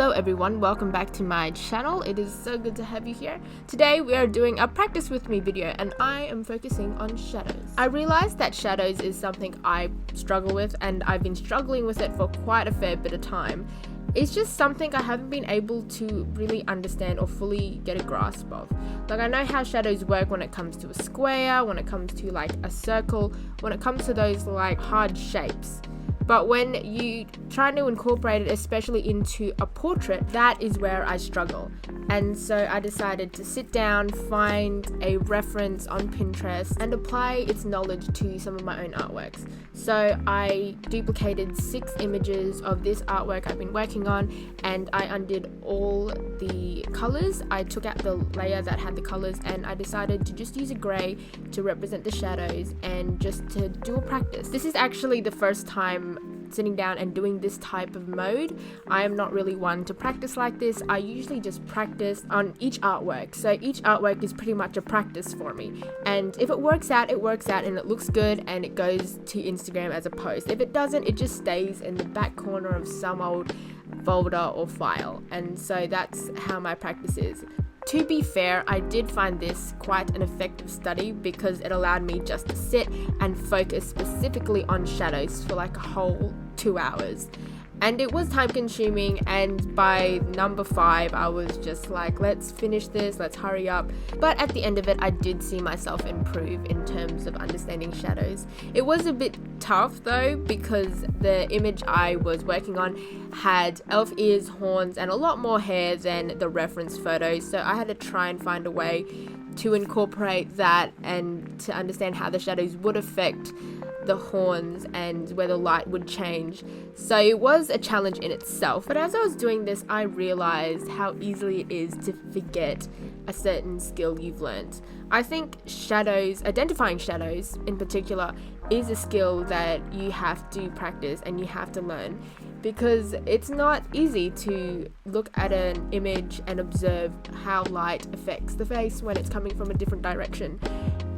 Hello everyone, welcome back to my channel. It is so good to have you here. Today we are doing a practice with me video and I am focusing on shadows. I realized that shadows is something I struggle with and I've been struggling with it for quite a fair bit of time. It's just something I haven't been able to really understand or fully get a grasp of. Like, I know how shadows work when it comes to a square, when it comes to like a circle, when it comes to those like hard shapes. But when you try to incorporate it, especially into a portrait, that is where I struggle. And so I decided to sit down, find a reference on Pinterest, and apply its knowledge to some of my own artworks. So I duplicated 6 images of this artwork I've been working on, and I undid all the colors. I took out the layer that had the colors, and I decided to just use a gray to represent the shadows and just to do a practice. This is actually the first time sitting down and doing this type of mode. I am not really one to practice like this. I usually just practice on each artwork. So each artwork is pretty much a practice for me. And if it works out, it works out and it looks good and it goes to Instagram as a post. If it doesn't, it just stays in the back corner of some old folder or file. And so that's how my practice is. To be fair, I did find this quite an effective study because it allowed me just to sit and focus specifically on shadows for like a whole 2 hours. And it was time consuming, and by number 5 I was just like, let's finish this, let's hurry up. But at the end of it, I did see myself improve in terms of understanding shadows. It was a bit tough though because the image I was working on had elf ears, horns, and a lot more hair than the reference photos, so I had to try and find a way to incorporate that and to understand how the shadows would affect the horns and where the light would change. So it was a challenge in itself, but as I was doing this, I realized how easily it is to forget a certain skill you've learned. I think shadows, identifying shadows in particular, is a skill that you have to practice and you have to learn, because it's not easy to look at an image and observe how light affects the face when it's coming from a different direction.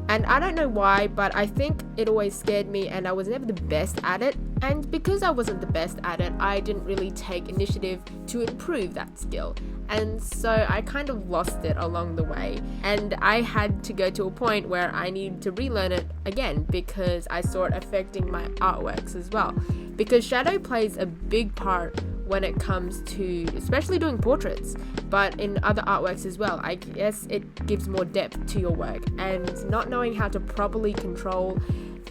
And I don't know why, but I think it always scared me and I was never the best at it. And because I wasn't the best at it, I didn't really take initiative to improve that skill. And so I kind of lost it along the way. And I had to go to a point where I needed to relearn it again because I saw it affecting my artworks as well. Because shadow plays a big part when it comes to especially doing portraits, but in other artworks as well. I guess it gives more depth to your work, and not knowing how to properly control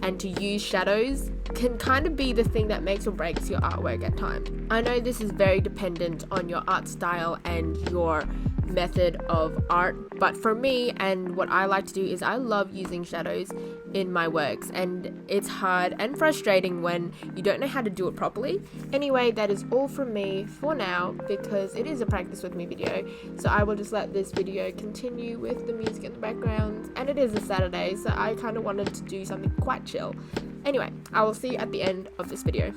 and to use shadows can kind of be the thing that makes or breaks your artwork at times. I know this is very dependent on your art style and your method of art, but for me, and what I like to do, is I love using shadows in my works, and it's hard and frustrating when you don't know how to do it properly. Anyway, that is all from me for now because it is a practice with me video, so I will just let this video continue with the music in the background, and it is a Saturday, so I kind of wanted to do something quite chill. Anyway, I will see you at the end of this video.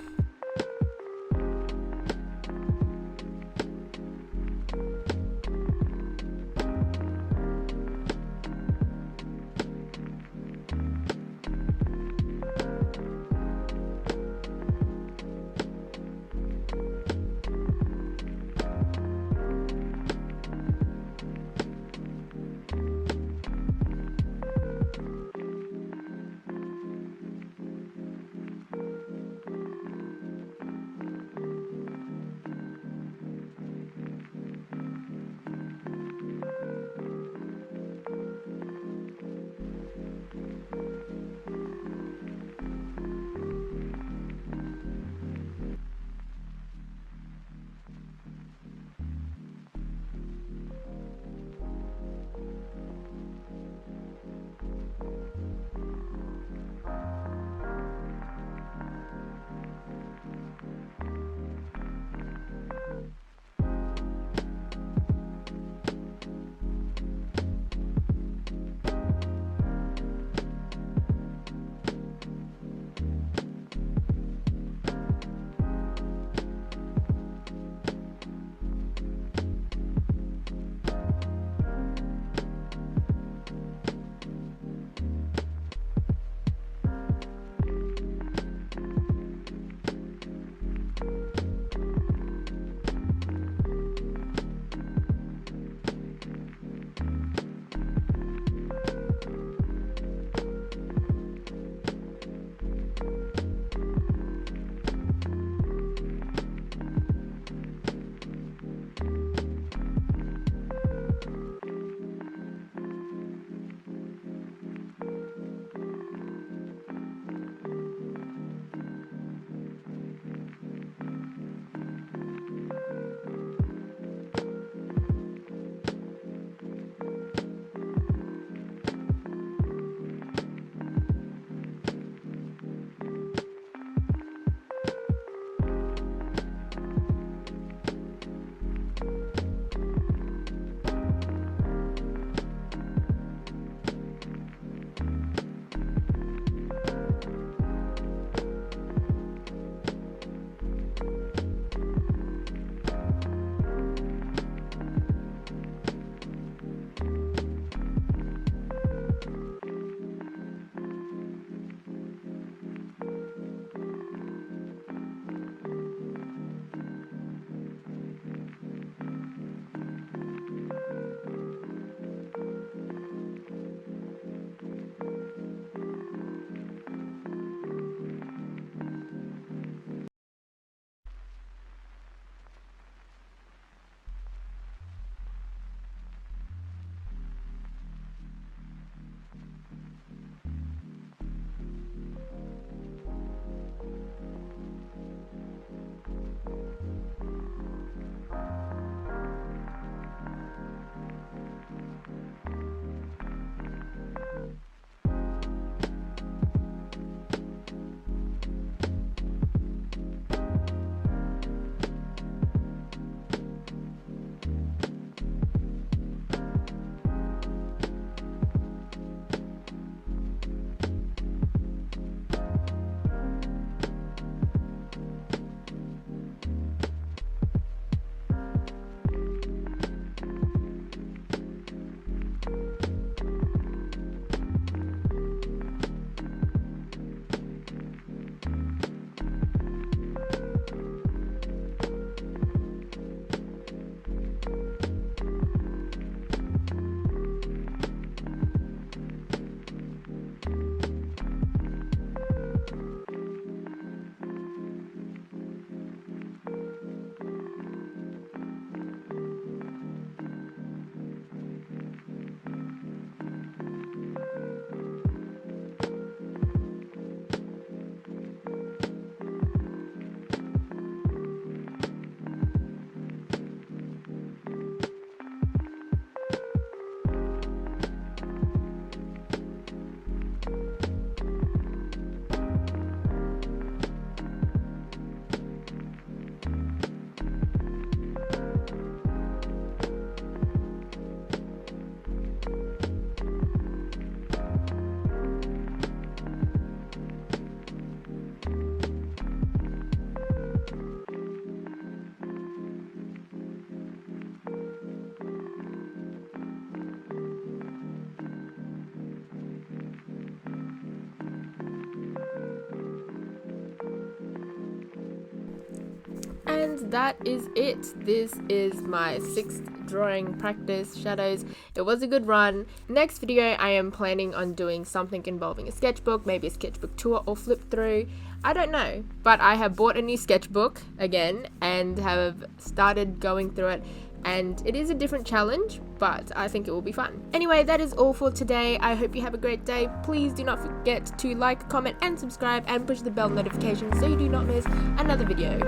that is it. This is my 6th drawing practice shadows. It was a good run. Next video I am planning on doing something involving a sketchbook, maybe a sketchbook tour or flip through. I don't know, but I have bought a new sketchbook again and have started going through it, and it is a different challenge, but I think it will be fun. Anyway, that is all for today. I hope you have a great day. Please do not forget to like, comment and subscribe and push the bell notification so you do not miss another video.